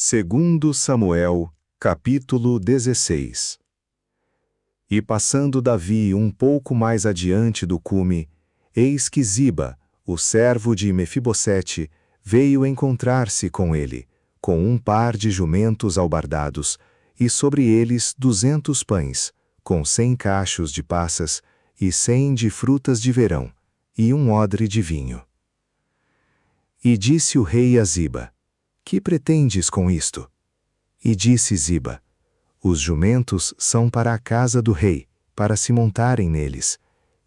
Segundo Samuel, capítulo 16. E passando Davi um pouco mais adiante do cume, eis que Ziba, o servo de Mefibosete, veio encontrar-se com ele, com um par de jumentos albardados, e sobre eles 200 pães, com 100 cachos de passas, e 100 de frutas de verão, e um odre de vinho. E disse o rei a Ziba: Que pretendes com isto? E disse Ziba: Os jumentos são para a casa do rei, para se montarem neles,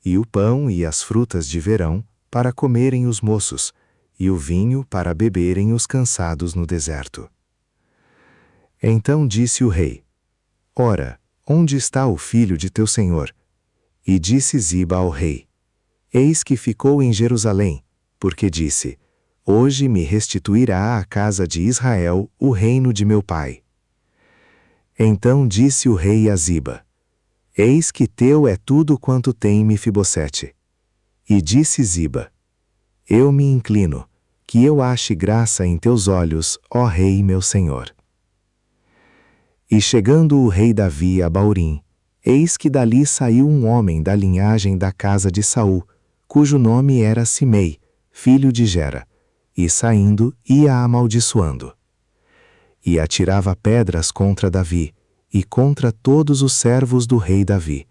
e o pão e as frutas de verão para comerem os moços, e o vinho para beberem os cansados no deserto. Então disse o rei: Ora, onde está o filho de teu senhor? E disse Ziba ao rei: Eis que ficou em Jerusalém, porque disse: Hoje me restituirá à casa de Israel o reino de meu pai. Então disse o rei a Ziba: Eis que teu é tudo quanto tem Mefibosete. E disse Ziba: Eu me inclino, que eu ache graça em teus olhos, ó rei meu senhor. E chegando o rei Davi a Baurim, eis que dali saiu um homem da linhagem da casa de Saul, cujo nome era Simei, filho de Gera, e saindo ia amaldiçoando. E atirava pedras contra Davi, e contra todos os servos do rei Davi,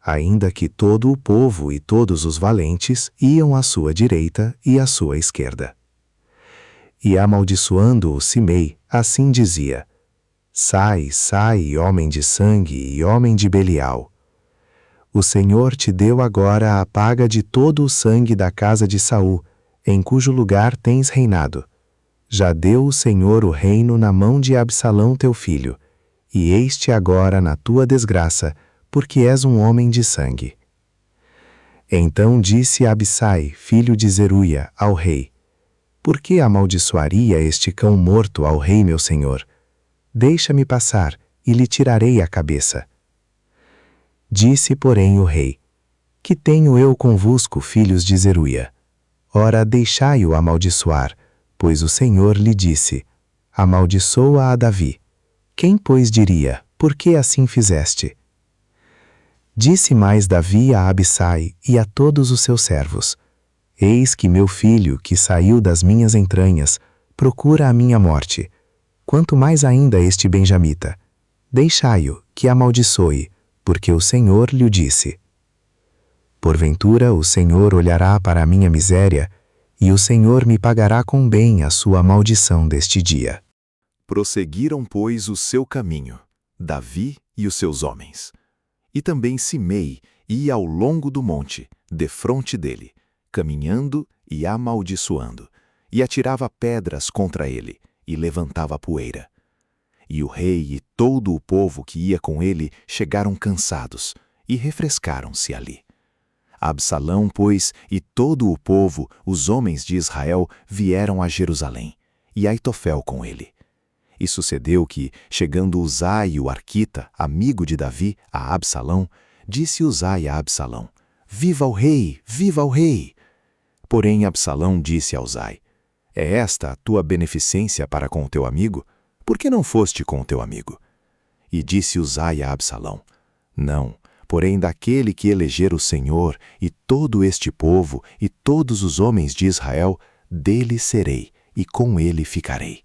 ainda que todo o povo e todos os valentes iam à sua direita e à sua esquerda. E amaldiçoando-o Simei, assim dizia: Sai, sai, homem de sangue e homem de Belial. O Senhor te deu agora a paga de todo o sangue da casa de Saul, em cujo lugar tens reinado. Já deu o Senhor o reino na mão de Absalão teu filho, e eis-te agora na tua desgraça, porque és um homem de sangue. Então disse Abissai, filho de Zeruia, ao rei: Por que amaldiçoaria este cão morto ao rei meu senhor? Deixa-me passar, e lhe tirarei a cabeça. Disse, porém, o rei: Que tenho eu convosco, filhos de Zeruia? Ora, deixai-o amaldiçoar, pois o Senhor lhe disse: Amaldiçoa a Davi. Quem, pois, diria: Por que assim fizeste? Disse mais Davi a Abissai e a todos os seus servos: Eis que meu filho, que saiu das minhas entranhas, procura a minha morte. Quanto mais ainda este benjamita. Deixai-o, que amaldiçoe, porque o Senhor lhe disse. Porventura o Senhor olhará para a minha miséria, e o Senhor me pagará com bem a sua maldição deste dia. Prosseguiram, pois, o seu caminho, Davi e os seus homens. E também Simei ia ao longo do monte, defronte dele, caminhando e amaldiçoando, e atirava pedras contra ele, e levantava poeira. E o rei e todo o povo que ia com ele chegaram cansados, e refrescaram-se ali. Absalão, pois, e todo o povo, os homens de Israel, vieram a Jerusalém, e Aitofel com ele. E sucedeu que, chegando Uzai, o arquita, amigo de Davi, a Absalão, disse Uzai a Absalão: Viva o rei! Viva o rei! Porém Absalão disse a Uzai: É esta a tua beneficência para com o teu amigo? Por que não foste com o teu amigo? E disse Uzai a Absalão: Não, porém daquele que eleger o Senhor, e todo este povo, e todos os homens de Israel, dele serei, e com ele ficarei.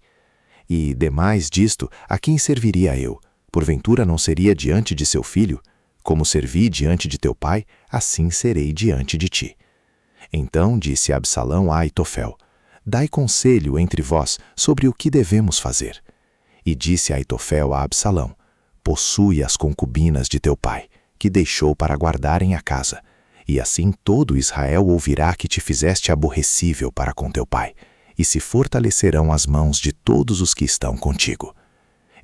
E, demais disto, a quem serviria eu? Porventura não seria diante de seu filho? Como servi diante de teu pai, assim serei diante de ti. Então disse Absalão a Aitofel: Dai conselho entre vós sobre o que devemos fazer. E disse Aitofel a Absalão: Possui as concubinas de teu pai, que deixou para guardarem a casa, e assim todo Israel ouvirá que te fizeste aborrecível para com teu pai, e se fortalecerão as mãos de todos os que estão contigo.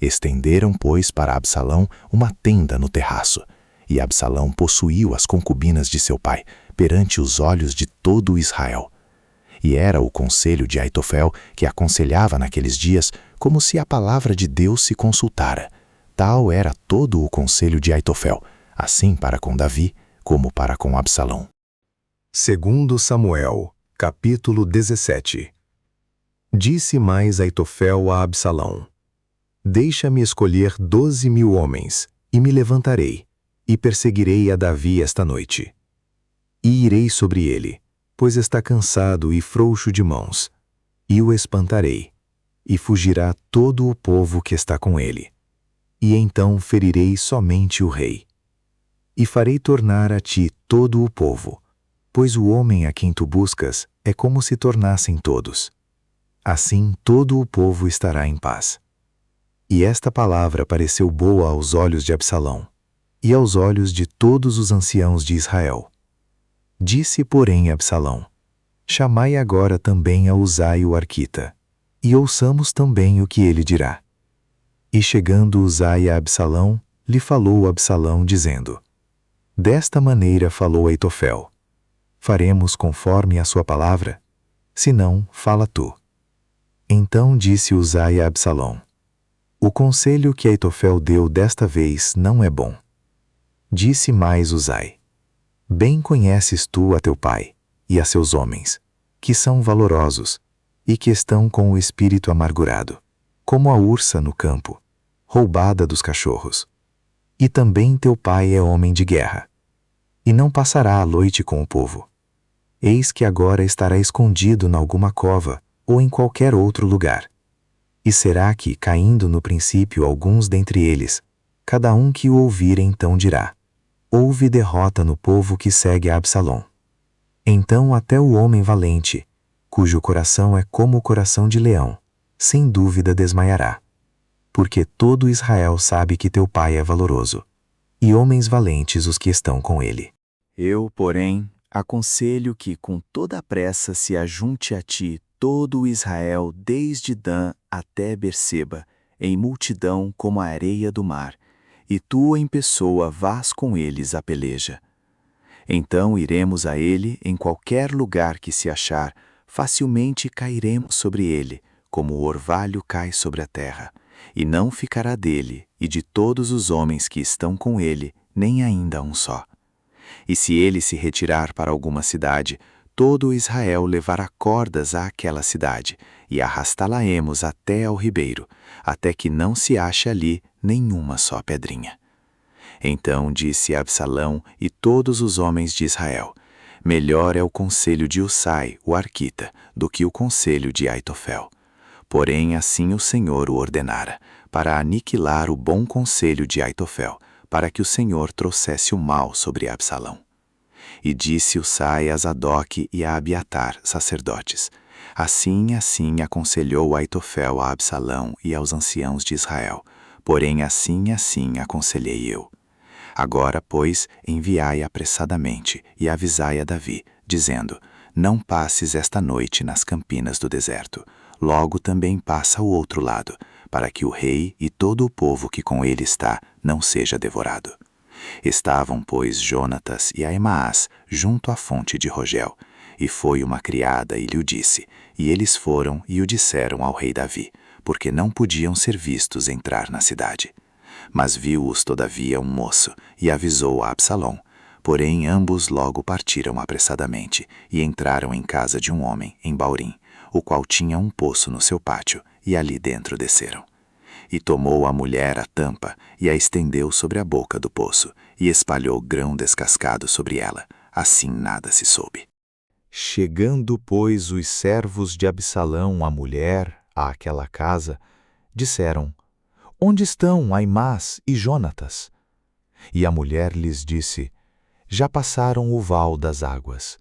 Estenderam, pois, para Absalão uma tenda no terraço, e Absalão possuiu as concubinas de seu pai, perante os olhos de todo Israel. E era o conselho de Aitofel, que aconselhava naqueles dias, como se a palavra de Deus se consultara. Tal era todo o conselho de Aitofel, assim para com Davi, como para com Absalão. Segundo Samuel, capítulo 17. Disse mais Aitofel a Absalão: Deixa-me escolher 12.000 homens, e me levantarei, e perseguirei a Davi esta noite. E irei sobre ele, pois está cansado e frouxo de mãos, e o espantarei, e fugirá todo o povo que está com ele. E então ferirei somente o rei. E farei tornar a ti todo o povo, pois o homem a quem tu buscas é como se tornassem todos. Assim todo o povo estará em paz. E esta palavra pareceu boa aos olhos de Absalão, e aos olhos de todos os anciãos de Israel. Disse, porém, Absalão: chamai agora também a Uzai o arquita, e ouçamos também o que ele dirá. E chegando Uzai a Absalão, lhe falou Absalão, dizendo: desta maneira falou Aitofel: faremos conforme a sua palavra? Se não, fala tu. Então disse Uzai a Absalão: o conselho que Aitofel deu desta vez não é bom. Disse mais Uzai: bem conheces tu a teu pai, e a seus homens, que são valorosos, e que estão com o espírito amargurado, como a ursa no campo, roubada dos cachorros. E também teu pai é homem de guerra, e não passará a noite com o povo. Eis que agora estará escondido nalguma cova, ou em qualquer outro lugar. E será que, caindo no princípio alguns dentre eles, cada um que o ouvir então dirá: houve derrota no povo que segue a Absalom. Então até o homem valente, cujo coração é como o coração de leão, sem dúvida desmaiará. Porque todo Israel sabe que teu pai é valoroso, e homens valentes os que estão com ele. Eu, porém, aconselho que com toda a pressa se ajunte a ti todo o Israel desde Dan até Berseba, em multidão como a areia do mar, e tu em pessoa vás com eles à peleja. Então iremos a ele em qualquer lugar que se achar, facilmente cairemos sobre ele, como o orvalho cai sobre a terra, e não ficará dele e de todos os homens que estão com ele, nem ainda um só. E se ele se retirar para alguma cidade, todo Israel levará cordas àquela cidade, e arrastá-la-emos até ao ribeiro, até que não se ache ali nenhuma só pedrinha. Então disse Absalão e todos os homens de Israel: melhor é o conselho de Uzai, o arquita, do que o conselho de Aitofel. Porém assim o Senhor o ordenara, para aniquilar o bom conselho de Aitofel, para que o Senhor trouxesse o mal sobre Absalão. E disse Uzai a Zadok e a Abiatar, sacerdotes: assim aconselhou Aitofel a Absalão e aos anciãos de Israel, porém assim aconselhei eu. Agora, pois, enviai apressadamente e avisai a Davi, dizendo: não passes esta noite nas campinas do deserto, logo também passa o outro lado, para que o rei e todo o povo que com ele está não seja devorado. Estavam, pois, Jonatas e Ahimaás junto à fonte de Rogel, e foi uma criada e lhe o disse, e eles foram e o disseram ao rei Davi, porque não podiam ser vistos entrar na cidade. Mas viu-os todavia um moço, e avisou a Absalom. Porém ambos logo partiram apressadamente, e entraram em casa de um homem, em Baurim, o qual tinha um poço no seu pátio, e ali dentro desceram. E tomou a mulher a tampa, e a estendeu sobre a boca do poço, e espalhou grão descascado sobre ela, assim nada se soube. Chegando, pois, os servos de Absalão, a mulher, àquela casa, disseram: onde estão Ahimaás e Jonatas? E a mulher lhes disse: já passaram o val das águas.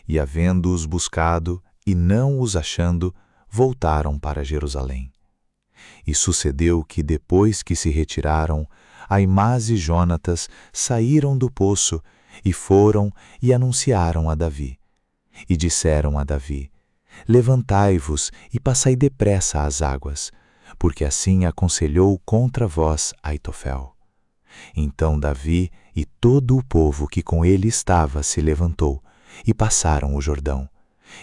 E havendo-os buscado, e não os achando, voltaram para Jerusalém. E sucedeu que depois que se retiraram, Ahimaás e Jonatas saíram do poço, e foram e anunciaram a Davi. E disseram a Davi: levantai-vos e passai depressa às águas, porque assim aconselhou contra vós Aitofel. Então Davi e todo o povo que com ele estava se levantou, e passaram o Jordão.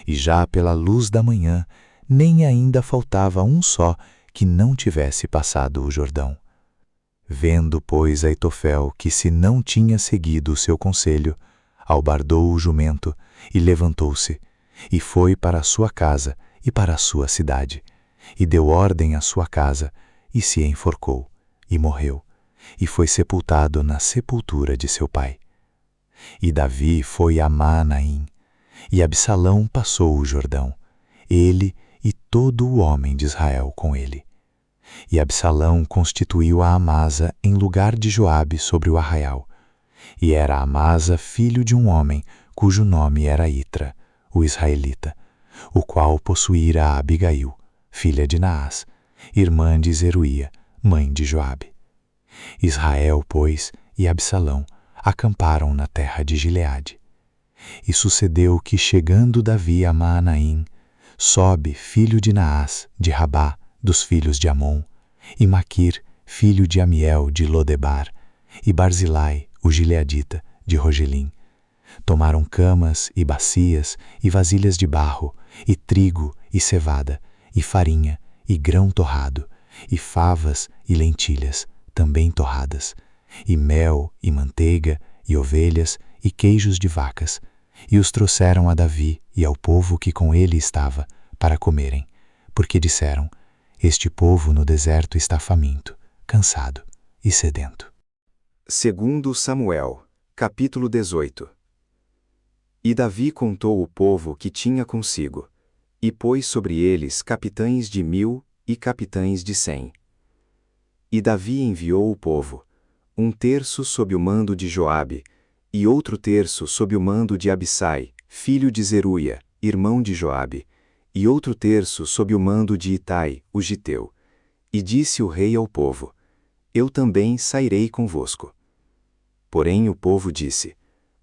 E já pela luz da manhã, nem ainda faltava um só que não tivesse passado o Jordão. Vendo, pois, Aitofel que se não tinha seguido o seu conselho, albardou o jumento, e levantou-se, e foi para a sua casa e para a sua cidade, e deu ordem à sua casa, e se enforcou, e morreu, e foi sepultado na sepultura de seu pai. E Davi foi a Maanaim, e Absalão passou o Jordão, ele e todo o homem de Israel com ele. E Absalão constituiu a Amasa em lugar de Joabe sobre o arraial. E era Amasa filho de um homem, cujo nome era Itra, o israelita, o qual possuíra a Abigail, filha de Naás, irmã de Zeruía, mãe de Joabe. Israel, pois, e Absalão acamparam na terra de Gileade. E sucedeu que, chegando Davi a Maanaim, Sobe, filho de Naás, de Rabá, dos filhos de Amon, e Maquir, filho de Amiel, de Lodebar, e Barzilai, o gileadita, de Rogelim, tomaram camas e bacias e vasilhas de barro, e trigo e cevada, e farinha, e grão torrado, e favas e lentilhas, também torradas, e mel e manteiga, e ovelhas, e queijos de vacas, e os trouxeram a Davi e ao povo que com ele estava, para comerem, porque disseram: Este povo no deserto está faminto, cansado e sedento. Segundo Samuel, capítulo 18. E Davi contou o povo que tinha consigo, e pôs sobre eles capitães de 1000 e capitães de 100. E Davi enviou o povo, um terço sob o mando de Joabe, e outro terço sob o mando de Abissai, filho de Zeruía, irmão de Joabe, e outro terço sob o mando de Itai, o giteu. E disse o rei ao povo: Eu também sairei convosco. Porém o povo disse: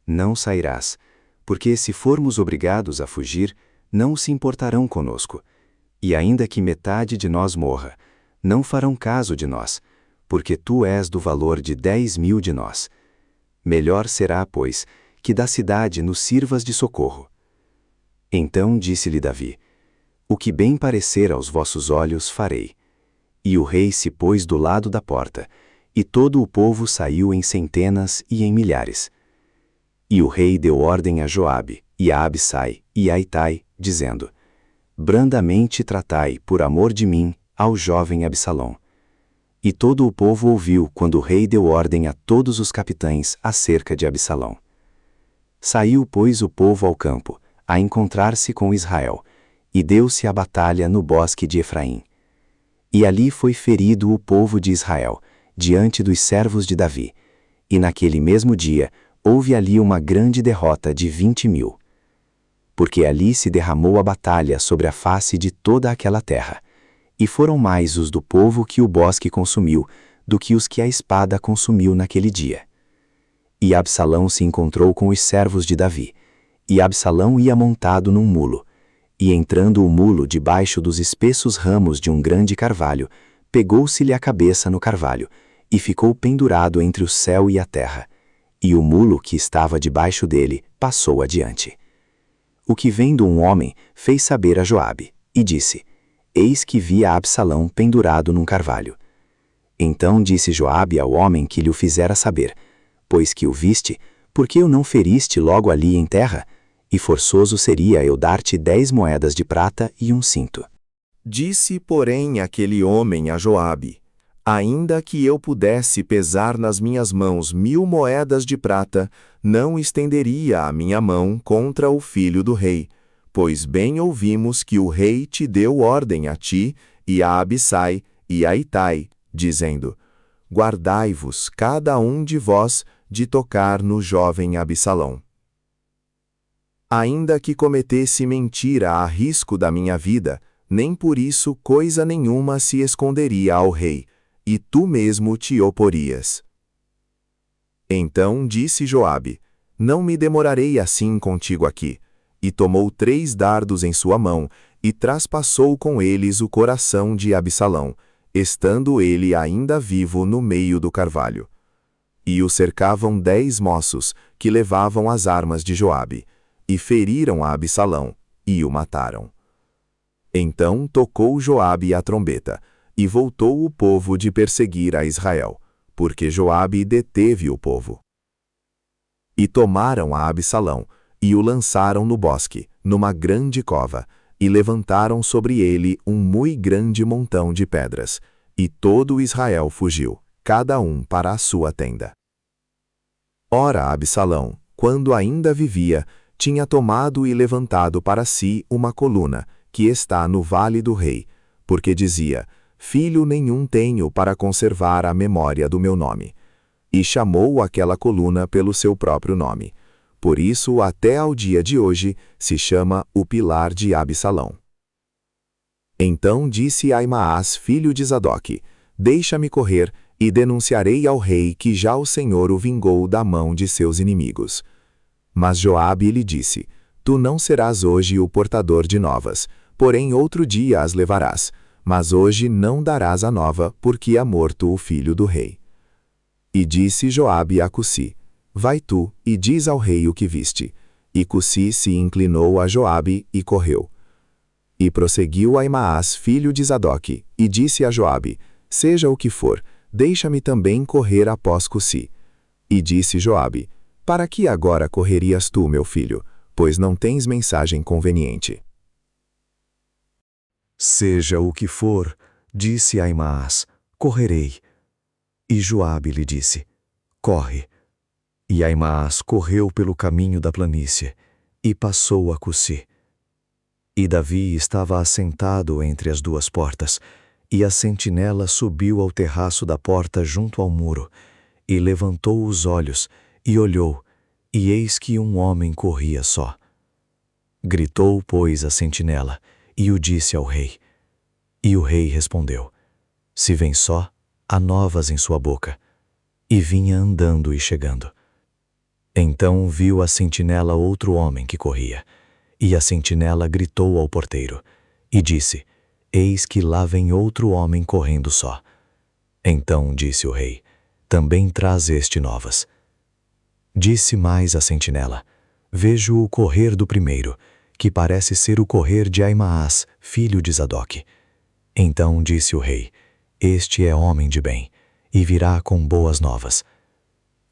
Não sairás, porque se formos obrigados a fugir, não se importarão conosco. E ainda que metade de nós morra, não farão caso de nós, porque tu és do valor de 10.000 de nós. Melhor será, pois, que da cidade nos sirvas de socorro. Então disse-lhe Davi: O que bem parecer aos vossos olhos farei. E o rei se pôs do lado da porta, e todo o povo saiu em centenas e em milhares. E o rei deu ordem a Joabe, e a Abissai, e a Itai, dizendo: Brandamente tratai, por amor de mim, ao jovem Absalão. E todo o povo ouviu quando o rei deu ordem a todos os capitães acerca de Absalão. Saiu, pois, o povo ao campo, a encontrar-se com Israel, e deu-se a batalha no bosque de Efraim. E ali foi ferido o povo de Israel, diante dos servos de Davi, e naquele mesmo dia houve ali uma grande derrota de 20.000. Porque ali se derramou a batalha sobre a face de toda aquela terra, e foram mais os do povo que o bosque consumiu, do que os que a espada consumiu naquele dia. E Absalão se encontrou com os servos de Davi, e Absalão ia montado num mulo, e entrando o mulo debaixo dos espessos ramos de um grande carvalho, pegou-se-lhe a cabeça no carvalho, e ficou pendurado entre o céu e a terra, e o mulo que estava debaixo dele passou adiante. O que vendo um homem fez saber a Joabe, e disse: Eis que vi a Absalão pendurado num carvalho. Então disse Joabe ao homem que lhe o fizera saber: Pois que o viste, por que o não feriste logo ali em terra? E forçoso seria eu dar-te 10 moedas de prata e um cinto. Disse, porém, aquele homem a Joabe: Ainda que eu pudesse pesar nas minhas mãos 1000 moedas de prata, não estenderia a minha mão contra o filho do rei, pois bem ouvimos que o rei te deu ordem a ti, e a Abissai, e a Itai, dizendo: Guardai-vos cada um de vós de tocar no jovem Absalão. Ainda que cometesse mentira a risco da minha vida, nem por isso coisa nenhuma se esconderia ao rei, e tu mesmo te oporias. Então disse Joabe: Não me demorarei assim contigo aqui. E tomou 3 dardos em sua mão, e traspassou com eles o coração de Absalão, estando ele ainda vivo no meio do carvalho. E o cercavam 10 moços, que levavam as armas de Joabe, e feriram a Absalão, e o mataram. Então tocou Joabe a trombeta, e voltou o povo de perseguir a Israel, porque Joabe deteve o povo. E tomaram a Absalão, e o lançaram no bosque, numa grande cova, e levantaram sobre ele um muito grande montão de pedras, E todo Israel fugiu, cada um para a sua tenda. Ora, Absalão, quando ainda vivia, tinha tomado e levantado para si uma coluna, que está no vale do rei, porque dizia: Filho nenhum tenho para conservar a memória do meu nome. E chamou aquela coluna pelo seu próprio nome. Por isso, até ao dia de hoje, se chama o Pilar de Absalão. Então disse Aimaas, filho de Zadoque: Deixa-me correr, e denunciarei ao rei que já o Senhor o vingou da mão de seus inimigos. Mas Joabe lhe disse: Tu não serás hoje o portador de novas, porém outro dia as levarás, mas hoje não darás a nova, porque é morto o filho do rei. E disse Joabe a Cussi: Vai tu, e diz ao rei o que viste. E Cussi se inclinou a Joabe, e correu. E prosseguiu Aimaas, filho de Zadoque, e disse a Joabe: Seja o que for, deixa-me também correr após Cussi. E disse Joabe: Para que agora correrias tu, meu filho, pois não tens mensagem conveniente? Seja o que for, disse Aimaas, correrei. E Joabe lhe disse: Corre. E Aimaas correu pelo caminho da planície, e passou a Cussi. E Davi estava assentado entre as duas portas, e a sentinela subiu ao terraço da porta junto ao muro, e levantou os olhos, e olhou, e eis que um homem corria só. Gritou, pois, a sentinela, e o disse ao rei. E o rei respondeu: Se vem só, há novas em sua boca. E vinha andando e chegando. Então viu a sentinela outro homem que corria, e a sentinela gritou ao porteiro, e disse: Eis que lá vem outro homem correndo só. Então disse o rei: Também traz este novas. Disse mais a sentinela: Vejo o correr do primeiro, que parece ser o correr de Aimaas, filho de Zadoque. Então disse o rei: Este é homem de bem, e virá com boas novas.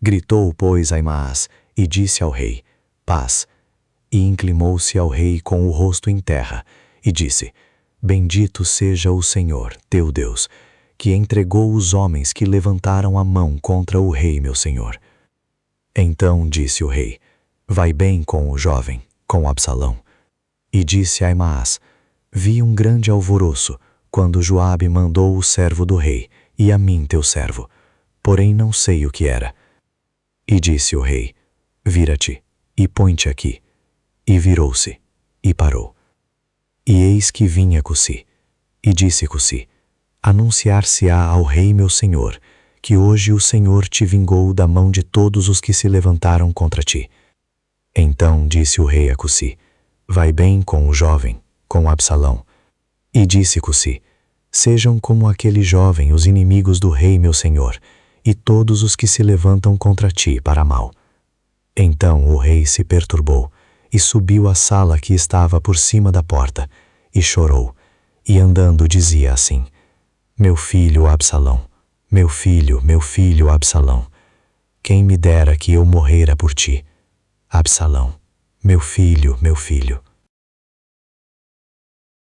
Gritou, pois, Aimaas, e disse ao rei: Paz. E inclinou-se ao rei com o rosto em terra, e disse: Bendito seja o Senhor, teu Deus, que entregou os homens que levantaram a mão contra o rei meu senhor. Então disse o rei: Vai bem com o jovem, com Absalão. E disse Aimaas: Vi um grande alvoroço, quando Joabe mandou o servo do rei, e a mim teu servo, porém não sei o que era. E disse o rei: Vira-te, e põe-te aqui. E virou-se, e parou. E eis que vinha Cussi, e disse Cussi: Anunciar-se-á ao rei meu senhor, que hoje o Senhor te vingou da mão de todos os que se levantaram contra ti. Então disse o rei a Cussi: Vai bem com o jovem, com Absalão. E disse Cussi: Sejam como aquele jovem os inimigos do rei meu senhor, e todos os que se levantam contra ti para mal. Então o rei se perturbou, e subiu à sala que estava por cima da porta, e chorou, e andando dizia assim: Meu filho Absalão, meu filho Absalão, quem me dera que eu morrera por ti. Absalão, meu filho,